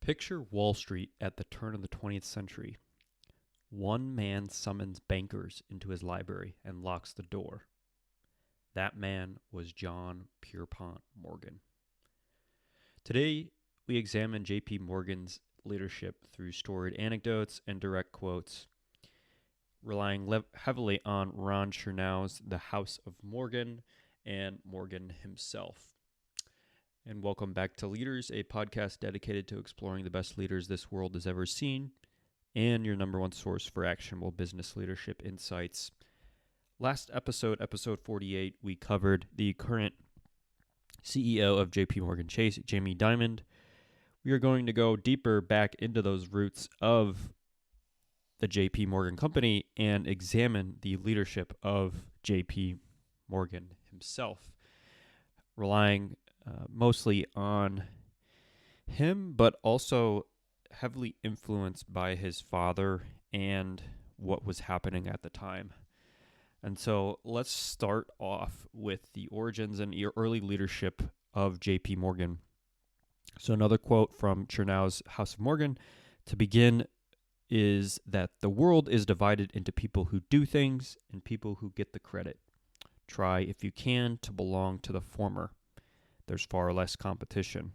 Picture Wall Street at the turn of the 20th century. One man summons bankers into his library and locks the door. That man was John Pierpont Morgan. Today, we examine J.P. Morgan's leadership through storied anecdotes and direct quotes, relying heavily on Ron Chernow's The House of Morgan and Morgan himself. And welcome back to Leaders, a podcast dedicated to exploring the best leaders this world has ever seen, and your number one source for actionable business leadership insights. Last episode, episode 48, we covered the current CEO of JP Morgan Chase, Jamie Dimon. We are going to go deeper back into those roots of the JP Morgan company and examine the leadership of JP Morgan himself, relying mostly on him, but also heavily influenced by his father and what was happening at the time. And so let's start off with the origins and early leadership of J.P. Morgan. So another quote from Chernow's House of Morgan to begin is that the world is divided into people who do things and people who get the credit. Try, if you can, to belong to the former. There's far less competition.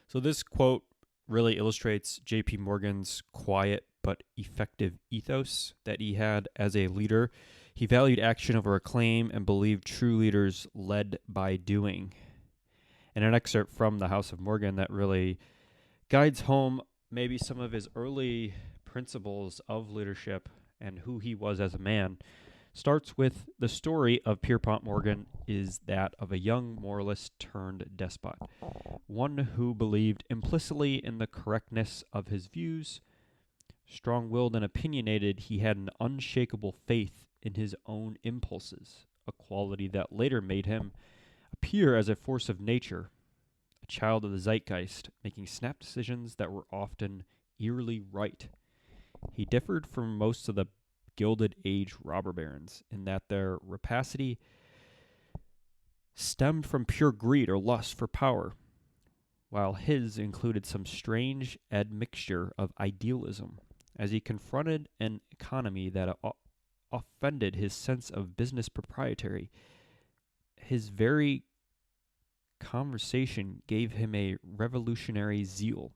So this quote really illustrates J.P. Morgan's quiet but effective ethos that he had as a leader. He valued action over acclaim and believed true leaders led by doing. And an excerpt from the House of Morgan that really guides home maybe some of his early principles of leadership and who he was as a man starts with the story of Pierpont Morgan is that of a young moralist turned despot, one who believed implicitly in the correctness of his views. Strong-willed and opinionated, he had an unshakable faith in his own impulses, a quality that later made him appear as a force of nature, a child of the zeitgeist, making snap decisions that were often eerily right. He differed from most of the Gilded Age robber barons in that their rapacity stemmed from pure greed or lust for power, while his included some strange admixture of idealism as he confronted an economy that offended his sense of business propriety. His very conversation gave him a revolutionary zeal.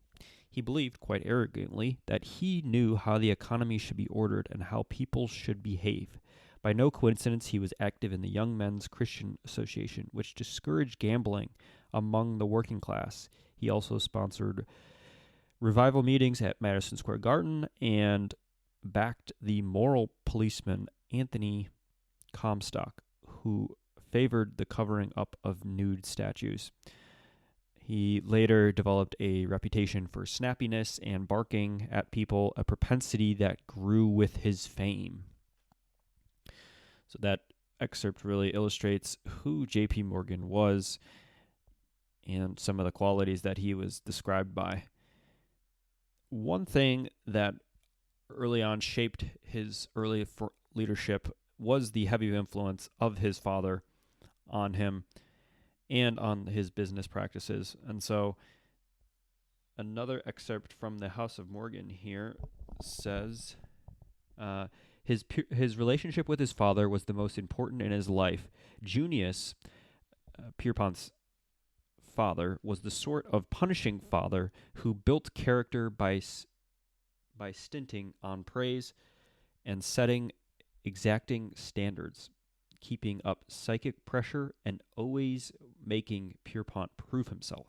He believed, quite arrogantly, that he knew how the economy should be ordered and how people should behave. By no coincidence, he was active in the Young Men's Christian Association, which discouraged gambling among the working class. He also sponsored revival meetings at Madison Square Garden and backed the moral policeman Anthony Comstock, who favored the covering up of nude statues. He later developed a reputation for snappiness and barking at people, a propensity that grew with his fame. So that excerpt really illustrates who J.P. Morgan was and some of the qualities that he was described by. One thing that early on shaped his early leadership was the heavy influence of his father on him and on his business practices. And so another excerpt from the House of Morgan here says, his relationship with his father was the most important in his life. Junius, Pierpont's father, was the sort of punishing father who built character by stinting on praise and setting exacting standards, keeping up psychic pressure and always making Pierpont prove himself.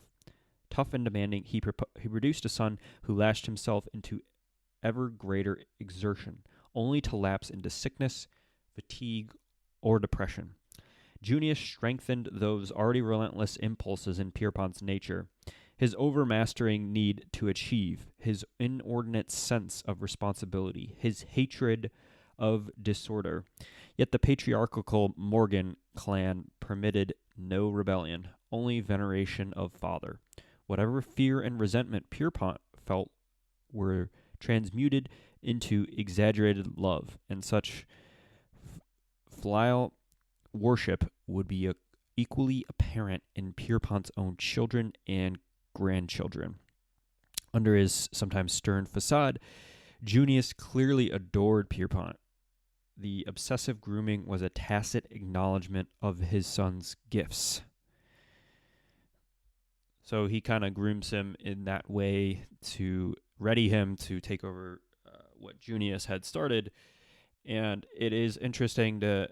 Tough and demanding, he produced a son who lashed himself into ever greater exertion, only to lapse into sickness, fatigue, or depression. Junius strengthened those already relentless impulses in Pierpont's nature, his overmastering need to achieve, his inordinate sense of responsibility, his hatred of disorder. Yet the patriarchal Morgan clan permitted no rebellion, only veneration of father. Whatever fear and resentment Pierpont felt were transmuted into exaggerated love, and such filial worship would be equally apparent in Pierpont's own children and grandchildren. Under his sometimes stern facade, Junius clearly adored Pierpont. The obsessive grooming was a tacit acknowledgement of his son's gifts. So he kind of grooms him in that way to ready him to take over what Junius had started. And it is interesting to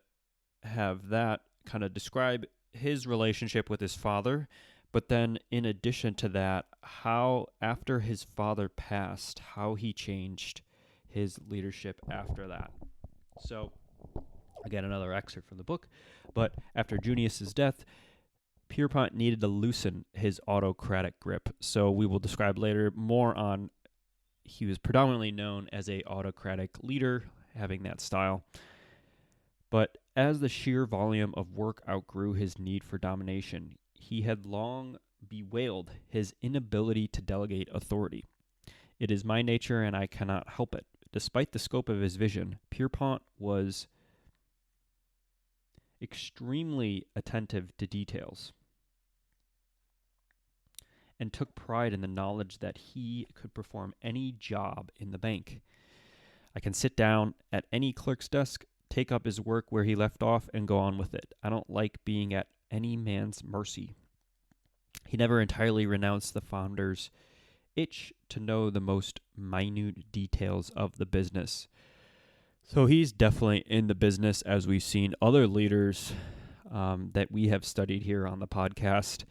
have that kind of describe his relationship with his father. But then in addition to that, how after his father passed, how he changed his leadership after that. So, again, another excerpt from the book. But after Junius's death, Pierpont needed to loosen his autocratic grip. So we will describe later more on he was predominantly known as a autocratic leader, having that style. But as the sheer volume of work outgrew his need for domination, he had long bewailed his inability to delegate authority. It is my nature and I cannot help it. Despite the scope of his vision, Pierpont was extremely attentive to details and took pride in the knowledge that he could perform any job in the bank. I can sit down at any clerk's desk, take up his work where he left off, and go on with it. I don't like being at any man's mercy. He never entirely renounced the founder's itch to know the most minute details of the business. So he's definitely in the business, as we've seen other leaders that we have studied here on the podcast,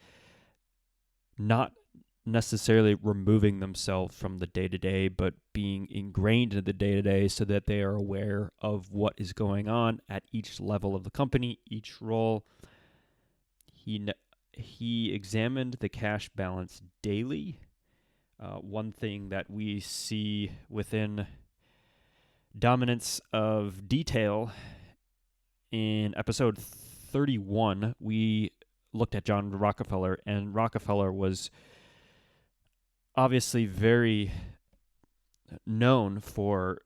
not necessarily removing themselves from the day-to-day, but being ingrained in the day-to-day so that they are aware of what is going on at each level of the company, each role. He examined the cash balance daily. One thing that we see within dominance of detail in episode 31, we looked at John Rockefeller, and Rockefeller was obviously very known for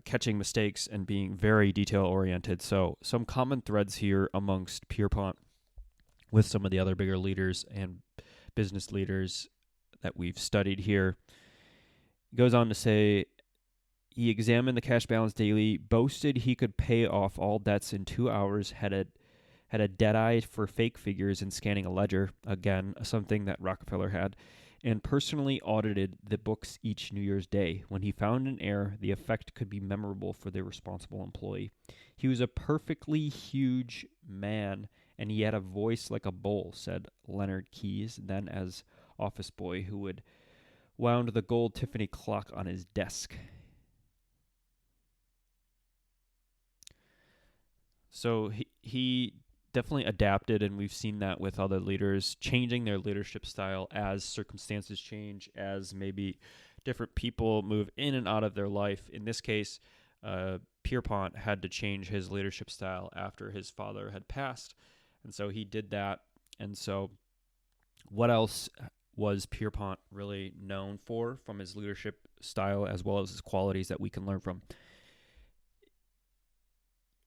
catching mistakes and being very detail-oriented. So some common threads here amongst Pierpont with some of the other bigger leaders and business leaders that we've studied here. He goes on to say, he examined the cash balance daily, boasted he could pay off all debts in 2 hours, had a dead eye for fake figures and scanning a ledger, again, something that Rockefeller had, and personally audited the books each New Year's Day. When he found an error, the effect could be memorable for the responsible employee. He was a perfectly huge man, and he had a voice like a bull, said Leonard Keyes, then as office boy, who would wound the gold Tiffany clock on his desk. So he definitely adapted, and we've seen that with other leaders, changing their leadership style as circumstances change, as maybe different people move in and out of their life. In this case, Pierpont had to change his leadership style after his father had passed, and so he did that. And so what else was Pierpont really known for from his leadership style as well as his qualities that we can learn from?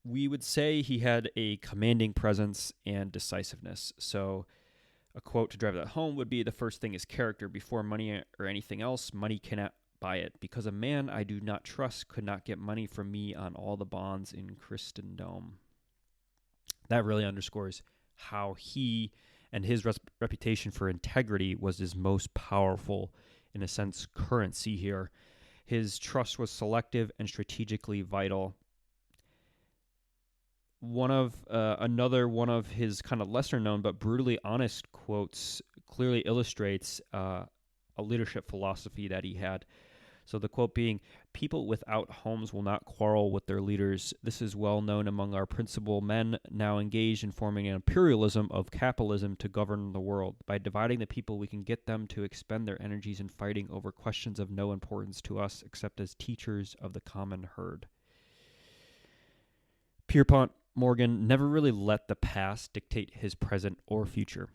We would say he had a commanding presence and decisiveness. So a quote to drive that home would be, the first thing is character. Before money or anything else, money cannot buy it, because a man I do not trust could not get money from me on all the bonds in Christendom. That really underscores how he and his reputation for integrity was his most powerful, in a sense, currency here. His trust was selective and strategically vital. Another one of his kind of lesser known but brutally honest quotes clearly illustrates a leadership philosophy that he had. So the quote being, "People without homes will not quarrel with their leaders. This is well known among our principal men now engaged in forming an imperialism of capitalism to govern the world. By dividing the people, we can get them to expend their energies in fighting over questions of no importance to us except as teachers of the common herd." Pierpont Morgan never really let the past dictate his present or future,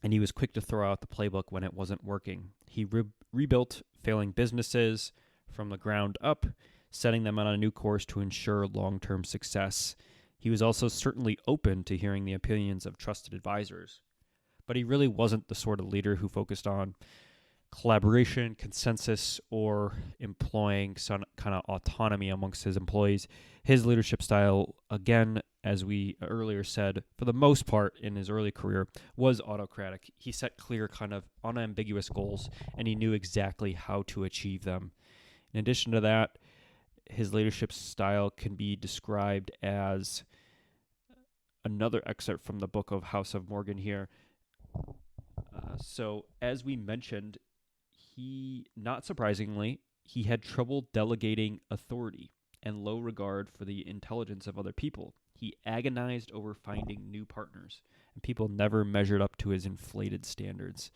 and he was quick to throw out the playbook when it wasn't working. He rebuilt failing businesses from the ground up, setting them on a new course to ensure long-term success. He was also certainly open to hearing the opinions of trusted advisors. but he really wasn't the sort of leader who focused on collaboration, consensus, or employing some kind of autonomy amongst his employees. His leadership style, again, as we earlier said, for the most part in his early career, was autocratic. He set clear, kind of unambiguous goals, and he knew exactly how to achieve them. In addition to that, his leadership style can be described as another excerpt from the book of House of Morgan here. So, as we mentioned, he, not surprisingly, he had trouble delegating authority and low regard for the intelligence of other people. He agonized over finding new partners, and people never measured up to his inflated standards.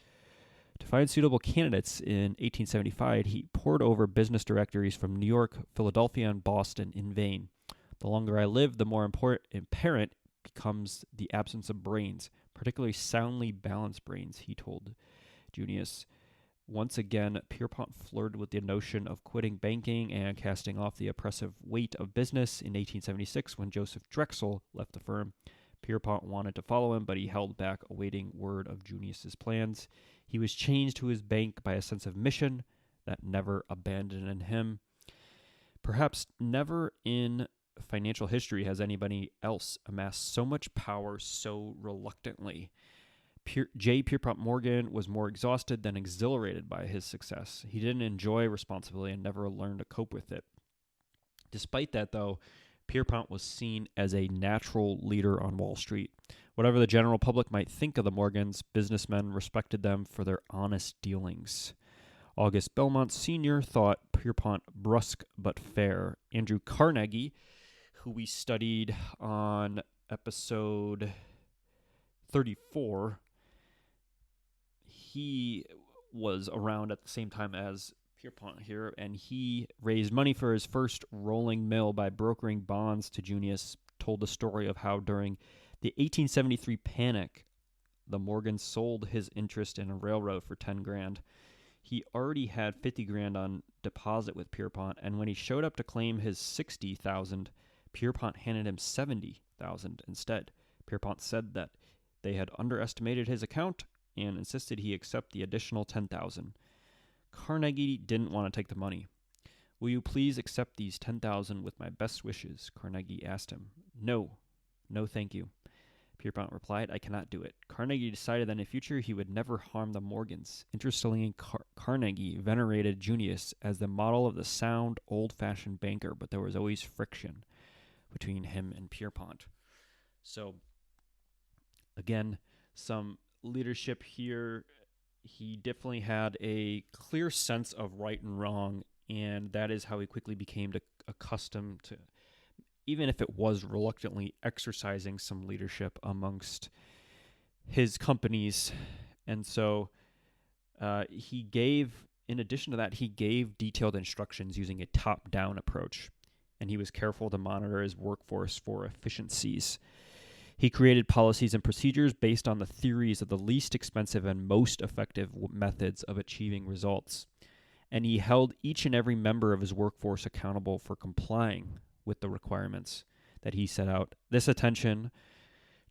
To find suitable candidates in 1875, he pored over business directories from New York, Philadelphia, and Boston in vain. The longer I live, the more apparent becomes the absence of brains, particularly soundly balanced brains, he told Junius. Once again, Pierpont flirted with the notion of quitting banking and casting off the oppressive weight of business. In 1876, when Joseph Drexel left the firm, Pierpont wanted to follow him, but he held back, awaiting word of Junius's plans. He was chained to his bank by a sense of mission that never abandoned him. Perhaps never in financial history has anybody else amassed so much power so reluctantly. J. Pierpont Morgan was more exhausted than exhilarated by his success. He didn't enjoy responsibility and never learned to cope with it. Despite that, though, Pierpont was seen as a natural leader on Wall Street. Whatever the general public might think of the Morgans, businessmen respected them for their honest dealings. August Belmont Sr. thought Pierpont brusque but fair. Andrew Carnegie, who we studied on episode 34, he was around at the same time as Pierpont here, and he raised money for his first rolling mill by brokering bonds to Junius. Told the story of how during the 1873 panic, the Morgans sold his interest in a railroad for $10,000. He already had $50,000 on deposit with Pierpont, and when he showed up to claim his $60,000, Pierpont handed him $70,000 instead. Pierpont said that they had underestimated his account and insisted he accept the additional $10,000. Carnegie didn't want to take the money. "Will you please accept these $10,000 with my best wishes?" Carnegie asked him. No, thank you." Pierpont replied, "I cannot do it." Carnegie decided that in the future he would never harm the Morgans. Interestingly, Carnegie venerated Junius as the model of the sound, old-fashioned banker, but there was always friction between him and Pierpont. So, again, some leadership here. He definitely had a clear sense of right and wrong, and that is how he quickly became accustomed to, even if it was reluctantly, exercising some leadership amongst his companies. And so he gave, in addition to that, he gave detailed instructions using a top-down approach, and he was careful to monitor his workforce for efficiencies. He created policies and procedures based on the theories of the least expensive and most effective methods of achieving results. And he held each and every member of his workforce accountable for complying with the requirements that he set out. This attention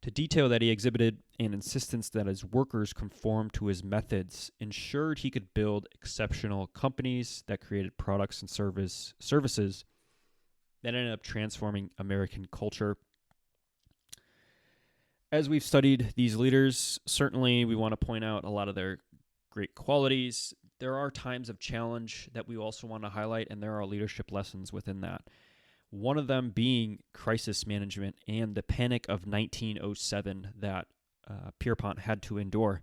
to detail that he exhibited and insistence that his workers conform to his methods ensured he could build exceptional companies that created products and services that ended up transforming American culture. As we've studied these leaders, certainly we want to point out a lot of their great qualities. There are times of challenge that we also want to highlight, and there are leadership lessons within that. One of them being crisis management and the panic of 1907 that Pierpont had to endure.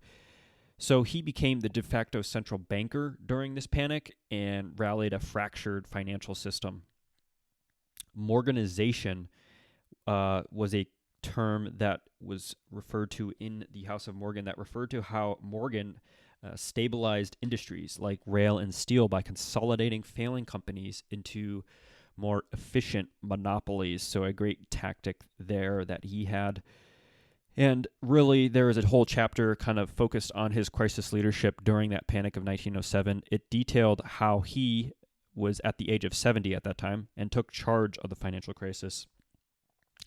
So he became the de facto central banker during this panic and rallied a fractured financial system. Morganization was a term that was referred to in the House of Morgan that referred to how Morgan stabilized industries like rail and steel by consolidating failing companies into more efficient monopolies. So a great tactic there that he had. And really, there is a whole chapter kind of focused on his crisis leadership during that panic of 1907. It detailed how he was at the age of 70 at that time and took charge of the financial crisis,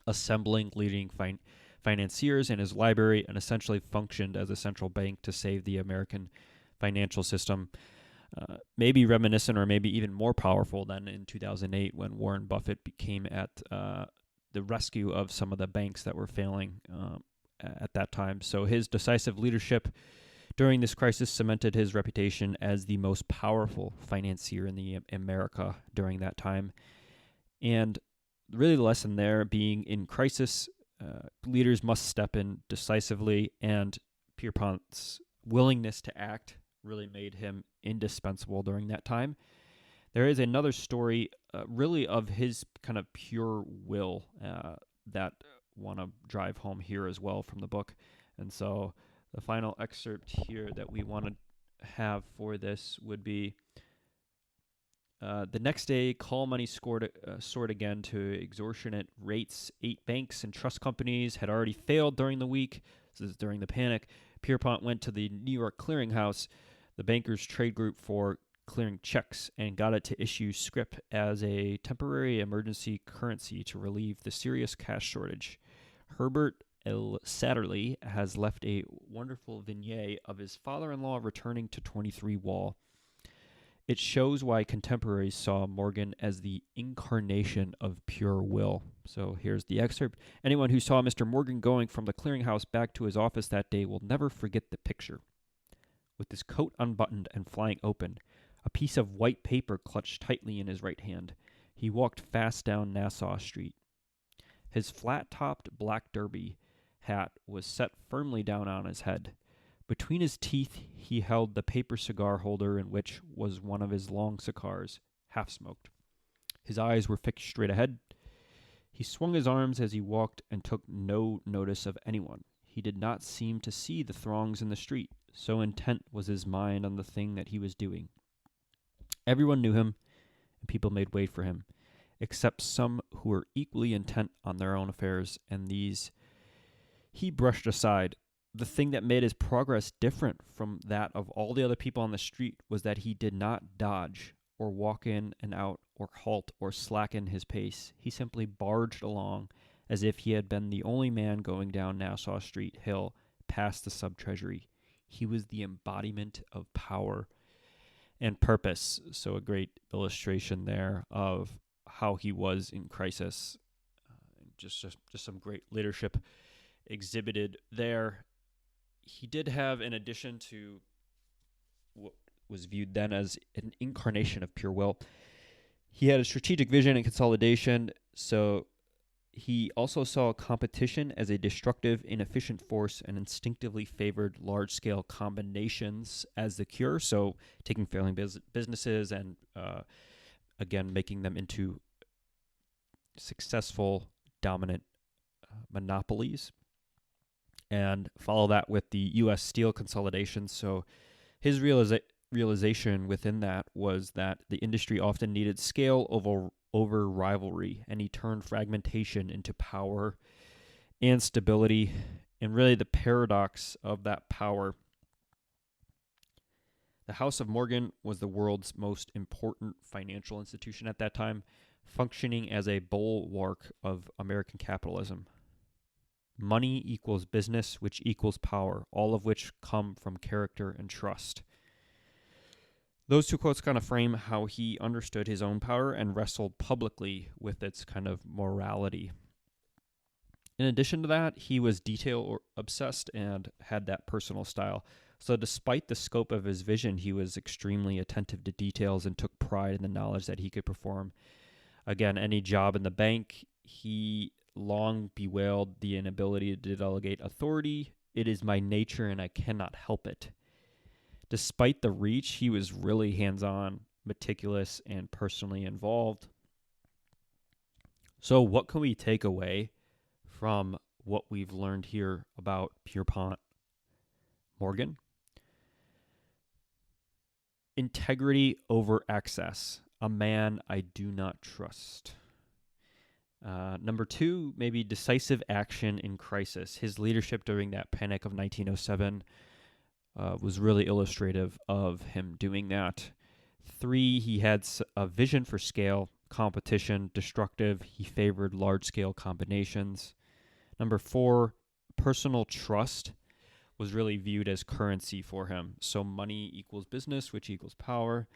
assembling leading financiers in his library and essentially functioned as a central bank to save the American financial system. Maybe reminiscent or maybe even more powerful than in 2008 when Warren Buffett came at the rescue of some of the banks that were failing at that time. So his decisive leadership during this crisis cemented his reputation as the most powerful financier in the America during that time. And really the lesson there being in crisis, leaders must step in decisively, and Pierpont's willingness to act really made him indispensable during that time. There is another story really of his kind of pure will that want to drive home here as well from the book. And so the final excerpt here that we want to have for this would be, the next day, call money soared again to exorbitant rates. 8 banks and trust companies had already failed during the week. This is during the panic. Pierpont went to the New York Clearinghouse, the bankers' trade group for clearing checks, and got it to issue scrip as a temporary emergency currency to relieve the serious cash shortage. Herbert L. Satterley has left a wonderful vignette of his father-in-law returning to 23 Wall. It shows why contemporaries saw Morgan as the incarnation of pure will. So here's the excerpt. Anyone who saw Mr. Morgan going from the clearinghouse back to his office that day will never forget the picture. With his coat unbuttoned and flying open, a piece of white paper clutched tightly in his right hand, he walked fast down Nassau Street. His flat-topped black derby hat was set firmly down on his head. Between his teeth, he held the paper cigar holder in which was one of his long cigars, half-smoked. His eyes were fixed straight ahead. He swung his arms as he walked and took no notice of anyone. He did not seem to see the throngs in the street, so intent was his mind on the thing that he was doing. Everyone knew him, and people made way for him, except some who were equally intent on their own affairs, and these he brushed aside. The thing that made his progress different from that of all the other people on the street was that he did not dodge or walk in and out or halt or slacken his pace. He simply barged along as if he had been the only man going down Nassau Street Hill past the sub-treasury. He was the embodiment of power and purpose. So a great illustration there of how he was in crisis. Just some great leadership exhibited there. He did have, in addition to what was viewed then as an incarnation of pure will, he had a strategic vision and consolidation. So he also saw competition as a destructive, inefficient force and instinctively favored large-scale combinations as the cure. So taking failing businesses and, again, making them into successful, dominant monopolies. And follow that with the U.S. steel consolidation. So his realization within that was that the industry often needed scale over rivalry, and he turned fragmentation into power and stability. And really the paradox of that power. The House of Morgan was the world's most important financial institution at that time, functioning as a bulwark of American capitalism. Money equals business, which equals power, all of which come from character and trust. Those two quotes kind of frame how he understood his own power and wrestled publicly with its kind of morality. In addition to that, he was detail-obsessed and had that personal style. So despite the scope of his vision, he was extremely attentive to details and took pride in the knowledge that he could perform. Again, any job in the bank, he long bewailed the inability to delegate authority. It is my nature and I cannot help it. Despite the reach, he was really hands-on, meticulous, and personally involved. So what can we take away from what we've learned here about Pierpont Morgan? Integrity over excess. A man I do not trust. Number 2, maybe decisive action in crisis. His leadership during that panic of 1907 was really illustrative of him doing that. 3, he had a vision for scale, competition, destructive. He favored large-scale combinations. Number 4, Personal trust was really viewed as currency for him. So money equals business, which equals power.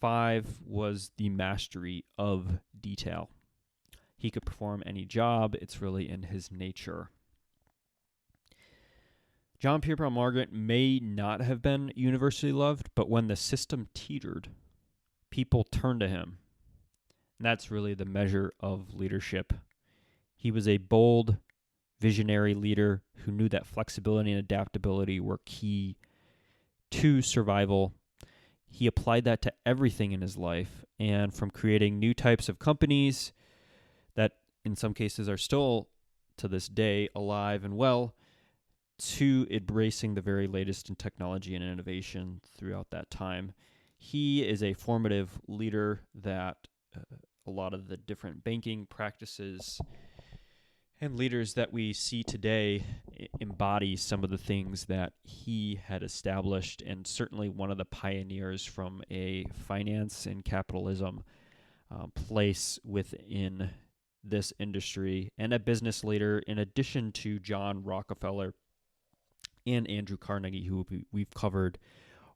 5 was the mastery of detail. He could perform any job. It's really in his nature. John Pierpont Morgan may not have been universally loved, but when the system teetered, people turned to him. And that's really the measure of leadership. He was a bold, visionary leader who knew that flexibility and adaptability were key to survival. He applied that to everything in his life, and from creating new types of companies that in some cases are still to this day alive and well, to embracing the very latest in technology and innovation throughout that time. He is a formative leader that a lot of the different banking practices and leaders that we see today embody some of the things that he had established, and certainly one of the pioneers from a finance and capitalism place within this industry, and a business leader in addition to John Rockefeller and Andrew Carnegie, who we've covered,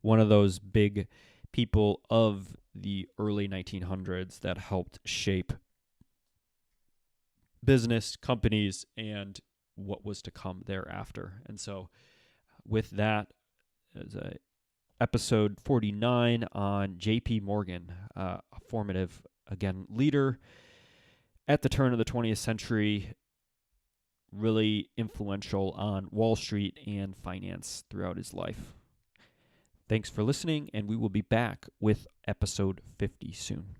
one of those big people of the early 1900s that helped shape business, companies, and what was to come thereafter. And so with that, as episode 49 on J.P. Morgan, a formative, again, leader at the turn of the 20th century, really influential on Wall Street and finance throughout his life. Thanks for listening, and we will be back with episode 50 soon.